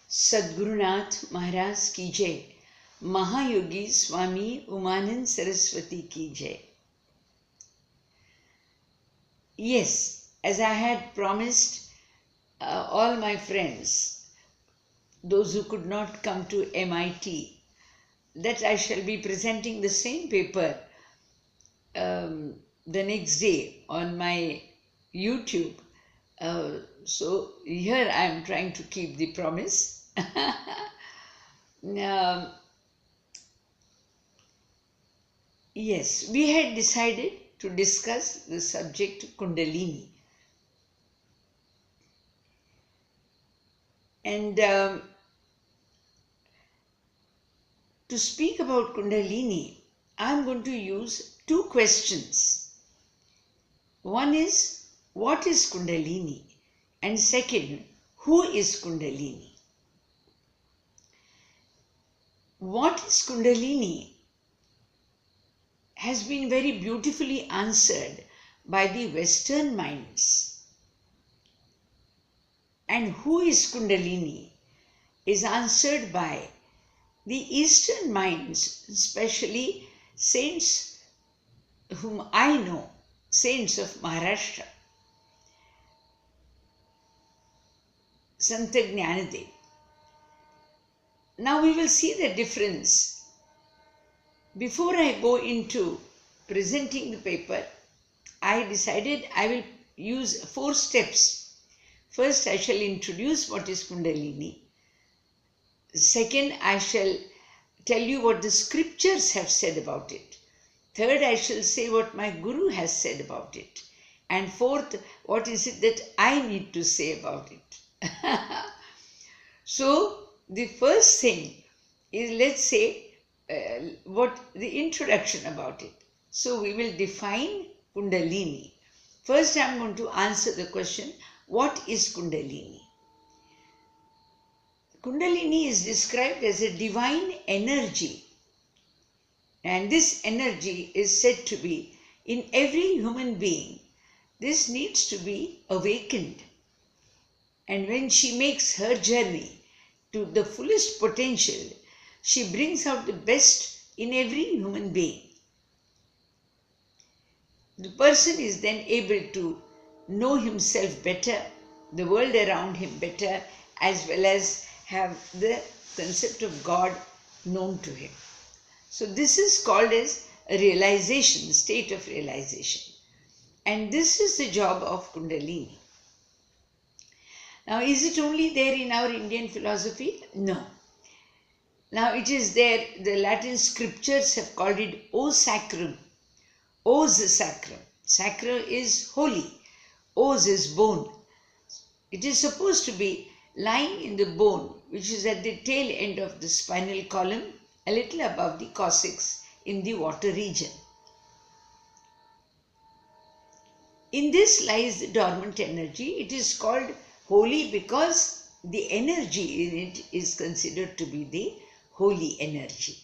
Sadgurunath Maharaj ki jai. Mahayogi Swami Umanand Saraswati ki jai. Yes, as I had promised all my friends, those who could not come to MIT, that I shall be presenting the same paper the next day on my YouTube. So here I am trying to keep the promise. Yes, we had decided to discuss the subject Kundalini. And to speak about Kundalini, I am going to use two questions. One is, what is Kundalini? And second, who is Kundalini? What is Kundalini has been very beautifully answered by the Western minds. And who is Kundalini is answered by the Eastern minds, especially saints whom I know, saints of Maharashtra. Sant Jnanadev. Now we will see the difference. Before I go into presenting the paper, I decided I will use 4 steps. First, I shall introduce what is Kundalini. Second, I shall tell you what the scriptures have said about it. Third, I shall say what my Guru has said about it. And fourth, what is it that I need to say about it. So, the first thing is, let's say, what the introduction about it. So, we will define Kundalini. First, I am going to answer the question, what is Kundalini? Kundalini is described as a divine energy, and this energy is said to be in every human being. This needs to be awakened, and when she makes her journey to the fullest potential, she brings out the best in every human being. The person is then able to know himself better, the world around him better, as well as have the concept of God known to him. So this is called as a realization, state of realization. And this is the job of Kundalini. Now, is it only there in our Indian philosophy? No. Now, it is there. The Latin scriptures have called it O Sacrum. Os Sacrum. Sacrum is holy. Os is bone. It is supposed to be lying in the bone, which is at the tail end of the spinal column, a little above the coccyx in the water region. In this lies the dormant energy. It is called holy because the energy in it is considered to be the holy energy.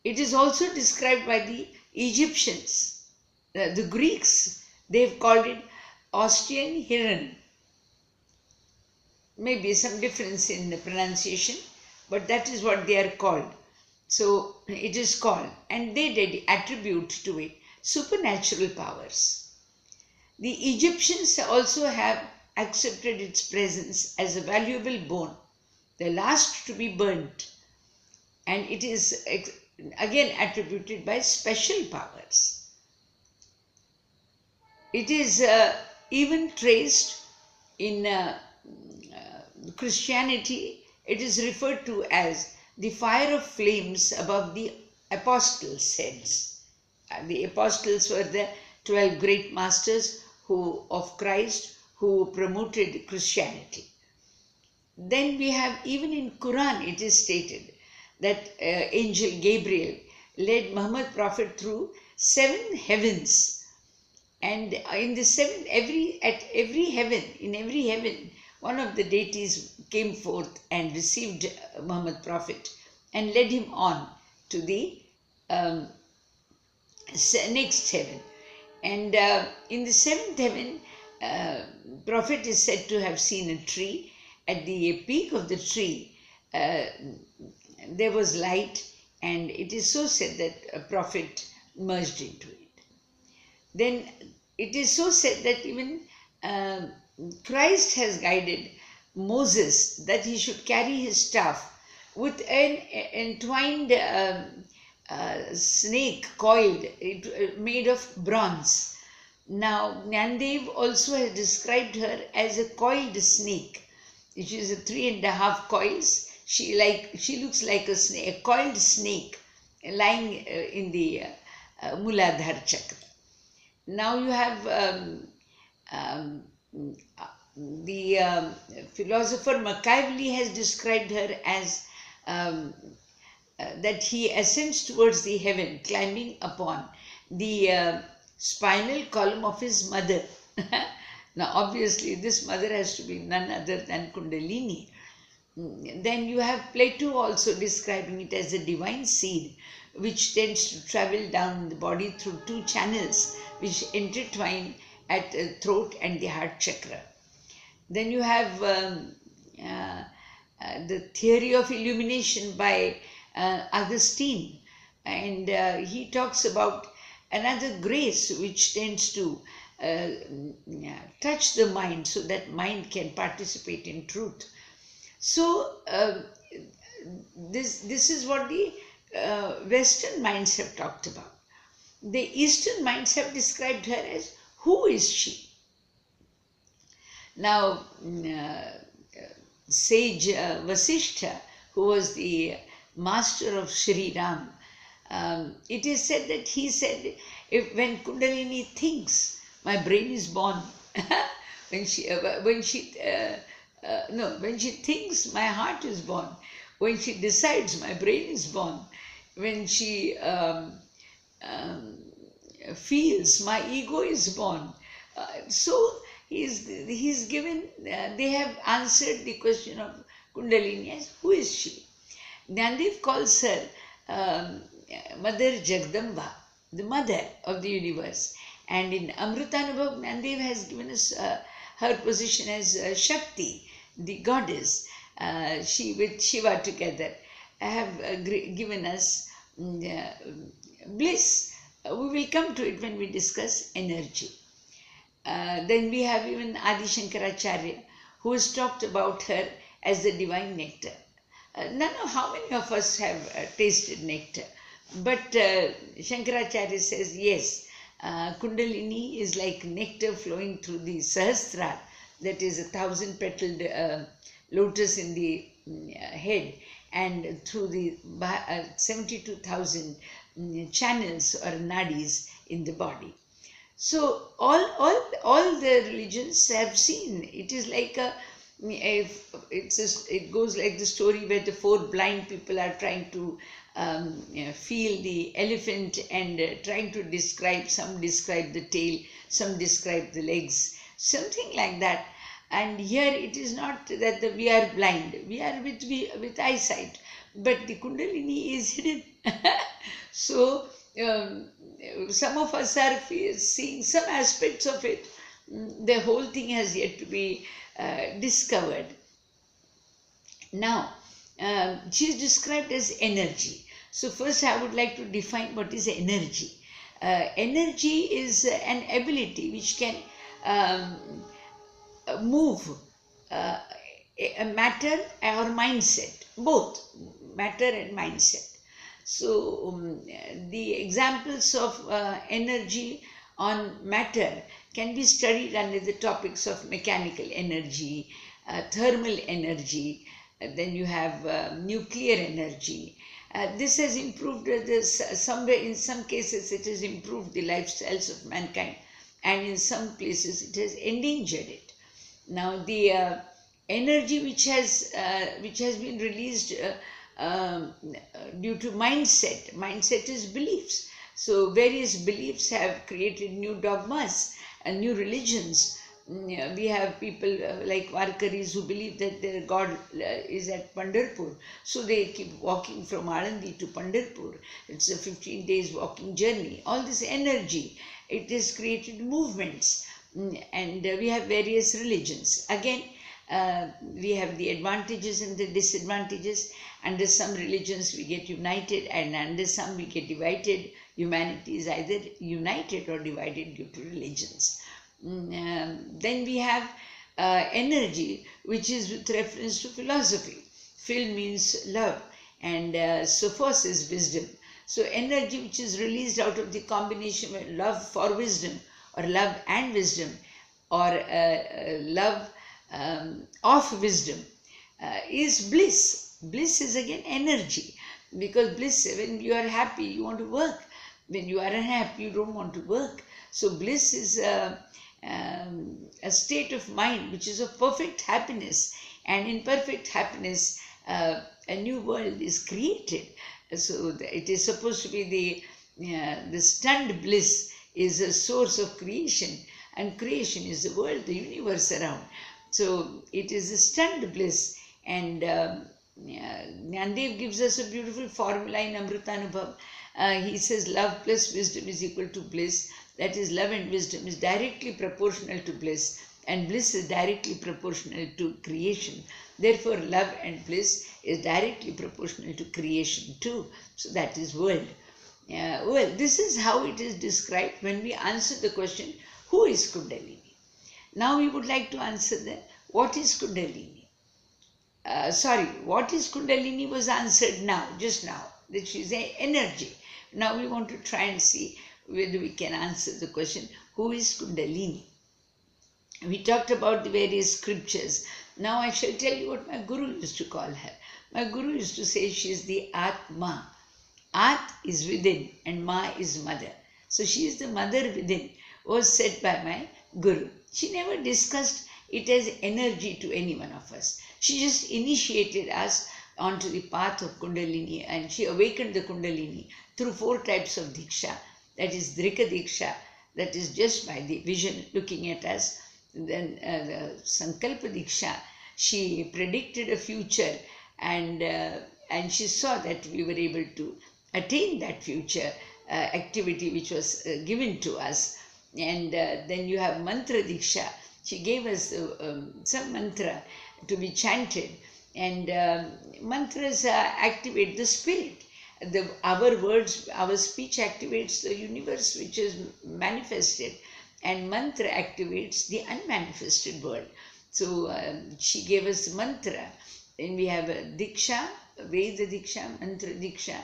It is also described by the Egyptians, the Greeks. They have called it Ostian Hiran. Maybe some difference in the pronunciation, but that is what they are called. So it is called, and they did attribute to it supernatural powers. The Egyptians also have accepted its presence as a valuable bone, the last to be burnt, and it is again attributed by special powers. It is even traced in Christianity. It is referred to as the fire of flames above the apostles' heads. The apostles were the 12 great masters of Christ who promoted Christianity. Then we have, even in Quran, it is stated that angel Gabriel led Muhammad Prophet through 7 heavens, and in the 7th, in every heaven, one of the deities came forth and received Muhammad Prophet and led him on to the next heaven. And in the 7th heaven, Prophet is said to have seen a tree, at the peak of the tree, there was light, and it is so said that a prophet merged into it. Then it is so said that even Christ has guided Moses that he should carry his staff with an entwined snake coiled, made of bronze. Now, Nyandev also has described her as a coiled snake, which is a 3.5 coils. She looks like a snake, a coiled snake lying in the Muladhara chakra. Now you have the philosopher Machiavelli has described her as that he ascends towards the heaven, climbing upon the spinal column of his mother. Now, obviously, this mother has to be none other than Kundalini. Then you have Plato also describing it as a divine seed which tends to travel down the body through 2 channels which intertwine at the throat and the heart chakra. Then you have the theory of illumination by Augustine, and he talks about another grace which tends to touch the mind so that mind can participate in truth. So this is what the Western minds have talked about. The Eastern minds have described her as, who is she? Now, sage Vasishtha, who was the master of Sri Ram, it is said that he said, when Kundalini thinks, my brain is born. when she thinks, my heart is born. When she decides, my brain is born. When she feels, my ego is born. So he's given, they have answered the question of Kundalini as, who is she? Nyandev calls her Mother Jagdamba, the mother of the universe. And in Amritanubhav, Nyandev has given us her position as Shakti, the goddess. She with Shiva together have given us bliss. We will come to it when we discuss energy. Then we have even Adi Shankaracharya, who has talked about her as the divine nectar. How many of us have tasted nectar? But Shankaracharya says, yes, Kundalini is like nectar flowing through the Sahasrara, that is 1,000-petaled lotus in the head, and through the 72,000 channels or nadis in the body. So all the religions have seen, it is like it goes like the story where the 4 blind people are trying to feel the elephant and trying to describe, some describe the tail, some describe the legs, something like that. And here it is not that we are blind, we are with eyesight, but the Kundalini is hidden. So some of us are seeing some aspects of it. The whole thing has yet to be discovered. Now, she is described as energy. So first I would like to define what is energy. Energy is an ability which can move a matter or mindset, both matter and mindset. So the examples of energy on matter can be studied under the topics of mechanical energy, thermal energy, then you have nuclear energy. This has improved, in some cases it has improved the lifestyles of mankind, and in some places it has endangered it. Now the energy which has been released due to mindset is beliefs. So various beliefs have created new dogmas and new religions. We have people like Varkaris who believe that their God is at Pandharpur. So they keep walking from Alandi to Pandharpur. It's a 15 days walking journey. All this energy, it has created movements. And we have various religions. Again, we have the advantages and the disadvantages. Under some religions we get united, and under some we get divided. Humanity is either united or divided due to religions. Then we have energy, which is with reference to philosophy. Phil means love, and sophos is wisdom. So energy which is released out of the combination of love for wisdom, or love and wisdom, or love of wisdom, is bliss. Bliss is again energy, because bliss, when you are happy you want to work, when you are unhappy you don't want to work. So bliss is a state of mind which is of perfect happiness, and in perfect happiness a new world is created. So it is supposed to be the stunned bliss is a source of creation, and creation is the world, the universe around. So it is a stunned bliss, and Nyandev gives us a beautiful formula in Amritanubhav. He says love plus wisdom is equal to bliss. That is, love and wisdom is directly proportional to bliss, and bliss is directly proportional to creation. Therefore, love and bliss is directly proportional to creation too. So that is world. Well, this is how it is described when we answer the question, who is Kundalini? Now we would like to answer what is Kundalini? What is Kundalini was answered now, just now. That she is energy. Now we want to try and see whether we can answer the question, who is Kundalini? We talked about the various scriptures. Now I shall tell you what my Guru used to call her. My Guru used to say she is the Atma. At is within and Ma is mother. So she is the mother within, was said by my Guru. She never discussed it as energy to any one of us. She just initiated us onto the path of Kundalini, and she awakened the Kundalini through 4 types of Diksha. That is Drika Diksha, that is just by the vision looking at us. Then the Sankalpa Diksha, she predicted a future, and she saw that we were able to attain that future activity which was given to us. And then you have Mantra Diksha. She gave us some mantra to be chanted, and mantras activate the spirit. Our words, our speech activates the universe which is manifested, and mantra activates the unmanifested world. So she gave us mantra, and we have Diksha, Veda Diksha, Mantra Diksha,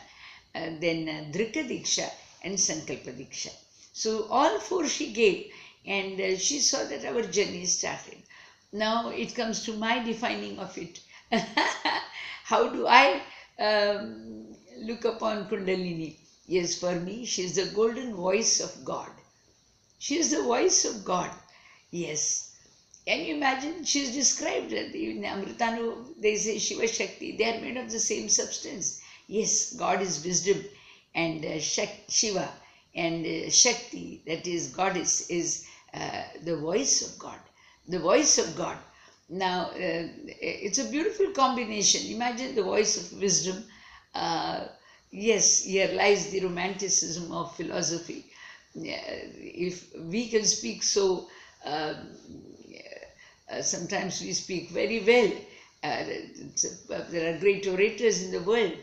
then Drika Diksha and Sankalpa Diksha. So all 4 she gave, and she saw that our journey started. Now it comes to my defining of it. How do I look upon Kundalini? Yes, for me, she is the golden voice of God. She is the voice of God. Yes. Can you imagine? She is described in Amritanu, they say Shiva Shakti. They are made of the same substance. Yes, God is wisdom, and Shiva and Shakti, that is goddess, is the voice of God. The voice of God. Now, it's a beautiful combination. Imagine the voice of wisdom. Yes, here lies the romanticism of philosophy. If we can speak so, sometimes we speak very well. There are great orators in the world.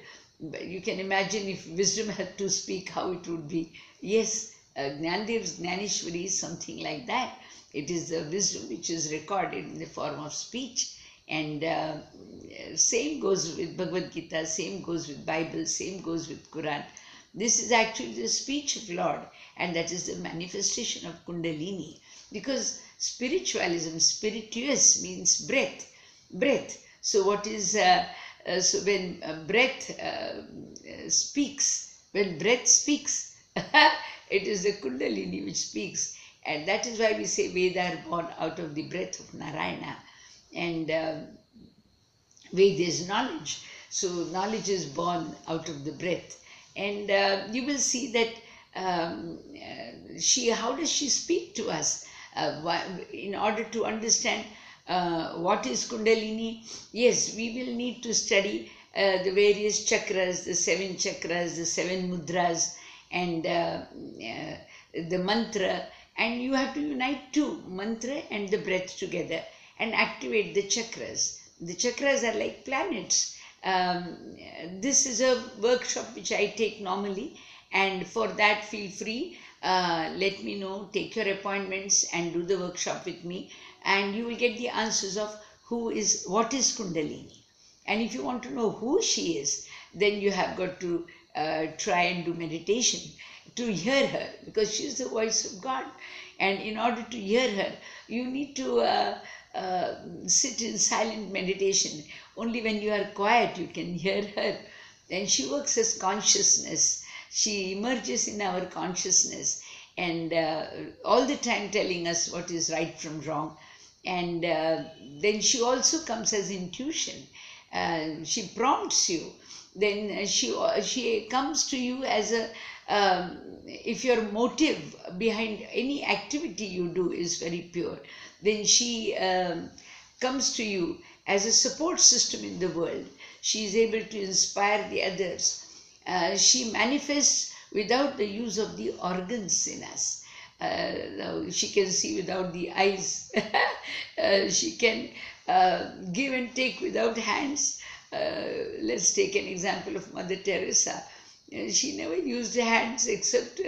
But you can imagine if wisdom had to speak, how it would be. Yes, Gnandev's Gnaneshwari is something like that. It is the wisdom which is recorded in the form of speech. And same goes with Bhagavad Gita, same goes with Bible, same goes with Quran. This is actually the speech of Lord, and that is the manifestation of Kundalini. Because spiritualism, spirituous means breath, breath. So what is, so when breath speaks, when breath speaks, it is the Kundalini which speaks. And that is why we say Veda are born out of the breath of Narayana. And Veda is knowledge. So knowledge is born out of the breath. And you will see that how does she speak to us? In order to understand what is Kundalini, yes, we will need to study the various chakras, the 7 chakras, the 7 mudras, and the mantra. And you have to unite 2, mantra and the breath together. and activate the chakras. The chakras are like planets. This is a workshop which I take normally, and for that feel free, let me know, take your appointments and do the workshop with me, and you will get the answers of what is Kundalini. And if you want to know who she is, then you have got to try and do meditation to hear her, because she is the voice of God. And in order to hear her, you need to sit in silent meditation. Only when you are quiet, you can hear her. And she works as consciousness. She emerges in our consciousness, and all the time telling us what is right from wrong. And then she also comes as intuition. She prompts you. Then she comes to you as a if your motive behind any activity you do is very pure, then she comes to you as a support system in the world. She is able to inspire the others. She manifests without the use of the organs in us. She can see without the eyes. She can give and take without hands. Let's take an example of Mother Teresa. She never used her hands except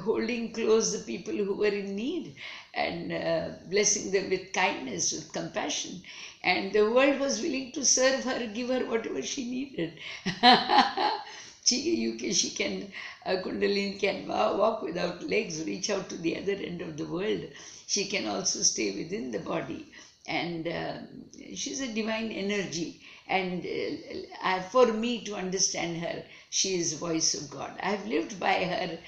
holding close the people who were in need, and blessing them with kindness, with compassion. And the world was willing to serve her, give her whatever she needed. She can, Kundalini can walk without legs, reach out to the other end of the world. She can also stay within the body. And she's a divine energy. And for me to understand her, she is voice of God. I have lived by her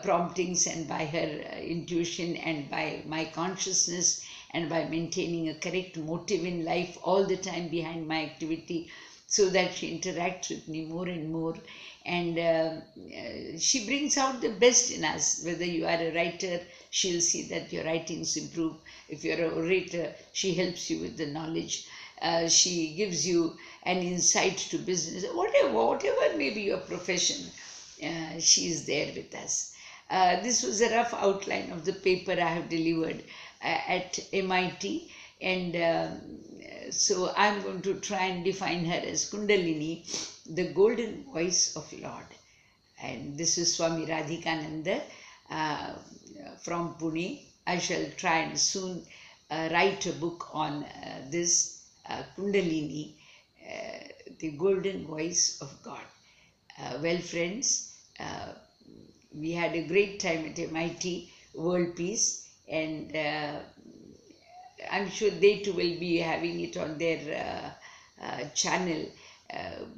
promptings and by her intuition and by my consciousness and by maintaining a correct motive in life all the time behind my activity, so that she interacts with me more and more. And she brings out the best in us. Whether you are a writer, she'll see that your writings improve. If you're an orator, she helps you with the knowledge. She gives you an insight to business. Whatever may be your profession, she is there with us. This was a rough outline of the paper I have delivered at MIT, and so I'm going to try and define her as Kundalini, the golden voice of Lord. And this is Swami Radhikananda from Pune. I shall try and soon write a book on this Kundalini, the golden voice of God. Well, friends, we had a great time at MIT, World Peace, and I'm sure they too will be having it on their channel.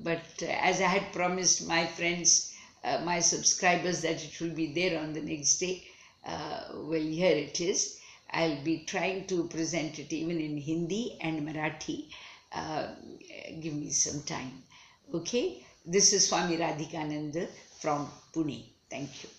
But as I had promised my friends, my subscribers, that it will be there on the next day, well, here it is. I'll be trying to present it even in Hindi and Marathi. Give me some time. Okay? This is Swami Radhikananda from Pune. Thank you.